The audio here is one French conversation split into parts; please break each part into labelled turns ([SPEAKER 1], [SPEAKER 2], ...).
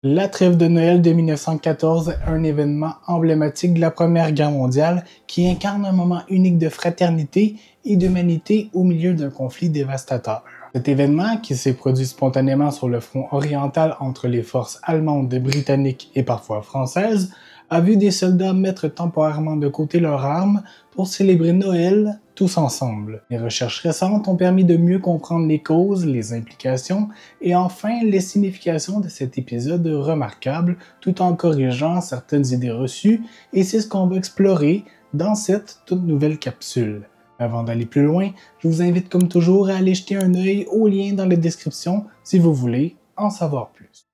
[SPEAKER 1] La trêve de Noël de 1914 est un événement emblématique de la Première Guerre mondiale qui incarne un moment unique de fraternité et d'humanité au milieu d'un conflit dévastateur. Cet événement, qui s'est produit spontanément sur le front oriental entre les forces allemandes, britanniques et parfois françaises, a vu des soldats mettre temporairement de côté leurs armes pour célébrer Noël tous ensemble. Les recherches récentes ont permis de mieux comprendre les causes, les implications et enfin les significations de cet épisode remarquable tout en corrigeant certaines idées reçues et c'est ce qu'on va explorer dans cette toute nouvelle capsule. Avant d'aller plus loin, je vous invite comme toujours à aller jeter un œil aux liens dans la description si vous voulez en savoir plus.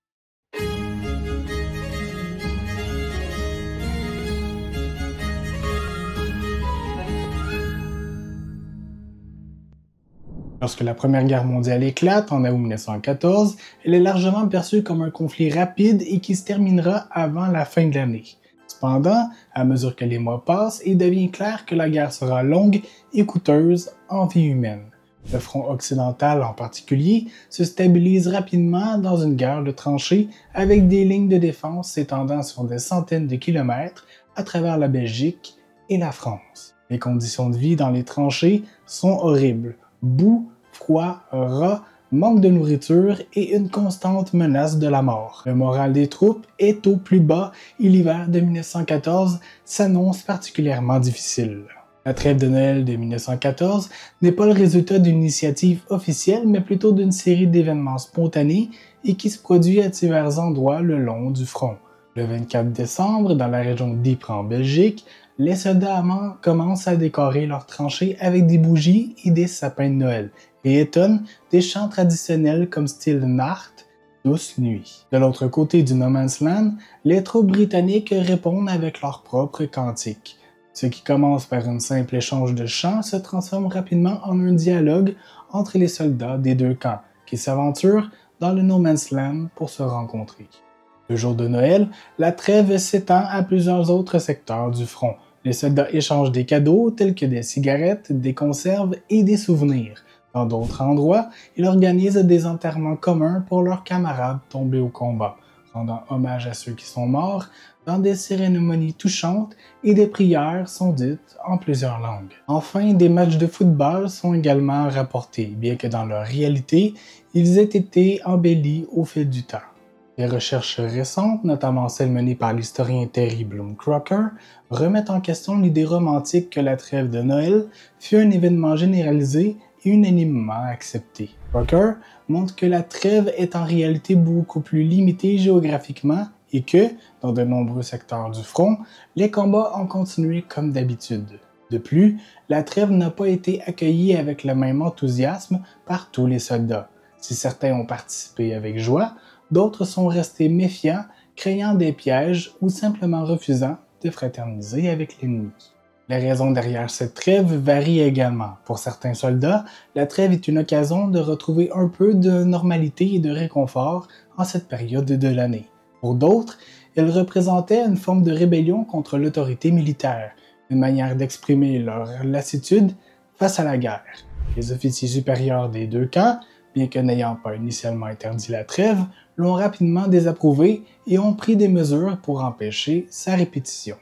[SPEAKER 1] Lorsque la Première Guerre mondiale éclate en août 1914, elle est largement perçue comme un conflit rapide et qui se terminera avant la fin de l'année. Cependant, à mesure que les mois passent, il devient clair que la guerre sera longue et coûteuse en vie humaine. Le front occidental en particulier se stabilise rapidement dans une guerre de tranchées avec des lignes de défense s'étendant sur des centaines de kilomètres à travers la Belgique et la France. Les conditions de vie dans les tranchées sont horribles. Boue, froid, rats, manque de nourriture et une constante menace de la mort. Le moral des troupes est au plus bas et l'hiver de 1914 s'annonce particulièrement difficile. La trêve de Noël de 1914 n'est pas le résultat d'une initiative officielle mais plutôt d'une série d'événements spontanés et qui se produit à divers endroits le long du front. Le 24 décembre, dans la région d'Ypres en Belgique, les soldats allemands commencent à décorer leurs tranchées avec des bougies et des sapins de Noël et étonnent des chants traditionnels comme style Nacht, douce nuit. De l'autre côté du No Man's Land, les troupes britanniques répondent avec leurs propres cantiques. Ce qui commence par un simple échange de chants se transforme rapidement en un dialogue entre les soldats des deux camps qui s'aventurent dans le No Man's Land pour se rencontrer. Le jour de Noël, la trêve s'étend à plusieurs autres secteurs du front. Les soldats échangent des cadeaux tels que des cigarettes, des conserves et des souvenirs. Dans d'autres endroits, ils organisent des enterrements communs pour leurs camarades tombés au combat, rendant hommage à ceux qui sont morts dans des cérémonies touchantes et des prières sont dites en plusieurs langues. Enfin, des matchs de football sont également rapportés, bien que dans leur réalité, ils aient été embellis au fil du temps. Les recherches récentes, notamment celles menées par l'historien Terry Bloom Crocker, remettent en question l'idée romantique que la trêve de Noël fut un événement généralisé et unanimement accepté. Crocker montre que la trêve est en réalité beaucoup plus limitée géographiquement et que, dans de nombreux secteurs du front, les combats ont continué comme d'habitude. De plus, la trêve n'a pas été accueillie avec le même enthousiasme par tous les soldats. Si certains ont participé avec joie, d'autres sont restés méfiants, craignant des pièges ou simplement refusant de fraterniser avec l'ennemi. Les raisons derrière cette trêve varient également. Pour certains soldats, la trêve est une occasion de retrouver un peu de normalité et de réconfort en cette période de l'année. Pour d'autres, elle représentait une forme de rébellion contre l'autorité militaire, une manière d'exprimer leur lassitude face à la guerre. Les officiers supérieurs des deux camps, bien que n'ayant pas initialement interdit la trêve, l'ont rapidement désapprouvé et ont pris des mesures pour empêcher sa répétition.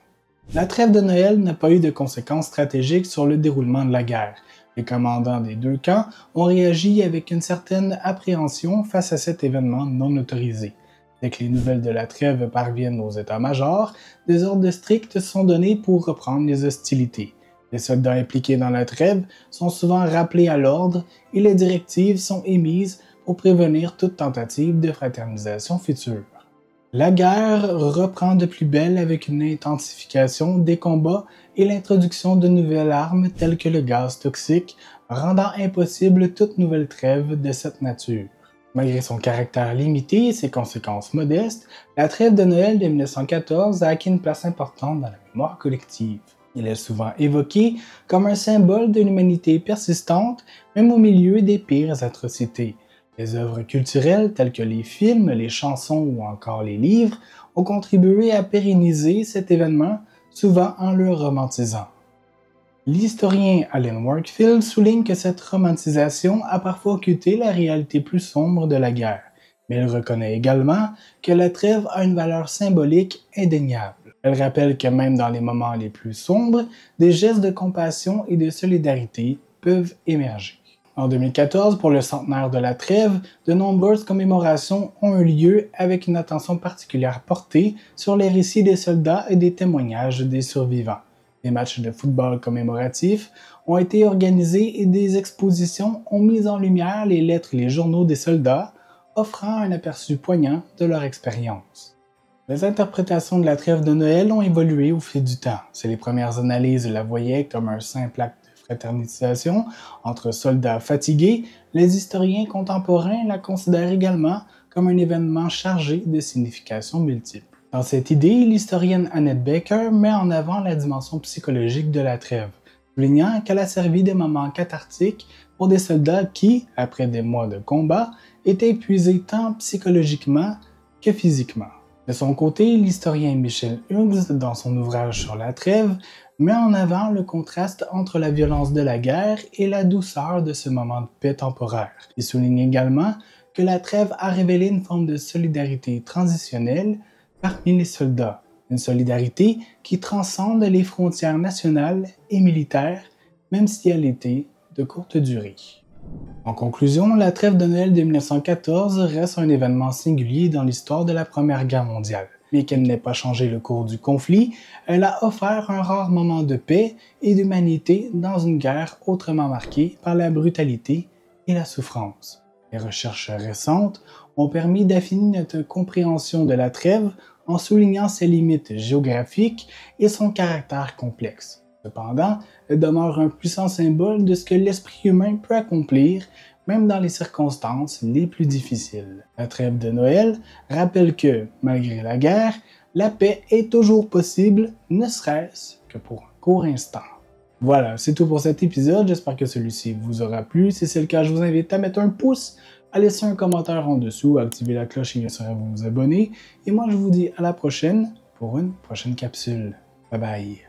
[SPEAKER 1] La trêve de Noël n'a pas eu de conséquences stratégiques sur le déroulement de la guerre. Les commandants des deux camps ont réagi avec une certaine appréhension face à cet événement non autorisé. Dès que les nouvelles de la trêve parviennent aux états-majors, des ordres stricts sont donnés pour reprendre les hostilités. Les soldats impliqués dans la trêve sont souvent rappelés à l'ordre et les directives sont émises pour prévenir toute tentative de fraternisation future. La guerre reprend de plus belle avec une intensification des combats et l'introduction de nouvelles armes telles que le gaz toxique, rendant impossible toute nouvelle trêve de cette nature. Malgré son caractère limité et ses conséquences modestes, la trêve de Noël de 1914 a acquis une place importante dans la mémoire collective. Il est souvent évoqué comme un symbole de l'humanité persistante, même au milieu des pires atrocités. Les œuvres culturelles telles que les films, les chansons ou encore les livres ont contribué à pérenniser cet événement, souvent en le romantisant. L'historien Alan Wakefield souligne que cette romantisation a parfois occulté la réalité plus sombre de la guerre. Mais il reconnaît également que la trêve a une valeur symbolique indéniable. Elle rappelle que même dans les moments les plus sombres, des gestes de compassion et de solidarité peuvent émerger. En 2014, pour le centenaire de la trêve, de nombreuses commémorations ont eu lieu avec une attention particulière portée sur les récits des soldats et des témoignages des survivants. Des matchs de football commémoratifs ont été organisés et des expositions ont mis en lumière les lettres et les journaux des soldats, offrant un aperçu poignant de leur expérience. Les interprétations de la trêve de Noël ont évolué au fil du temps. Si les premières analyses la voyaient comme un simple acte de fraternisation entre soldats fatigués, les historiens contemporains la considèrent également comme un événement chargé de significations multiples. Dans cette idée, l'historienne Annette Baker met en avant la dimension psychologique de la trêve, soulignant qu'elle a servi de moment cathartique pour des soldats qui, après des mois de combat, étaient épuisés tant psychologiquement que physiquement. De son côté, l'historien Michel Hughes, dans son ouvrage sur la trêve, met en avant le contraste entre la violence de la guerre et la douceur de ce moment de paix temporaire. Il souligne également que la trêve a révélé une forme de solidarité transitionnelle parmi les soldats, une solidarité qui transcende les frontières nationales et militaires, même si elle était de courte durée. En conclusion, la trêve de Noël de 1914 reste un événement singulier dans l'histoire de la Première Guerre mondiale. Bien qu'elle n'ait pas changé le cours du conflit, elle a offert un rare moment de paix et d'humanité dans une guerre autrement marquée par la brutalité et la souffrance. Les recherches récentes ont permis d'affiner notre compréhension de la trêve en soulignant ses limites géographiques et son caractère complexe. Cependant, elle demeure un puissant symbole de ce que l'esprit humain peut accomplir, même dans les circonstances les plus difficiles. La trêve de Noël rappelle que, malgré la guerre, la paix est toujours possible, ne serait-ce que pour un court instant. Voilà, c'est tout pour cet épisode, j'espère que celui-ci vous aura plu. Si c'est le cas, je vous invite à mettre un pouce, à laisser un commentaire en dessous, à activer la cloche et bien sûr à vous abonner. Et moi, je vous dis à la prochaine pour une prochaine capsule. Bye bye!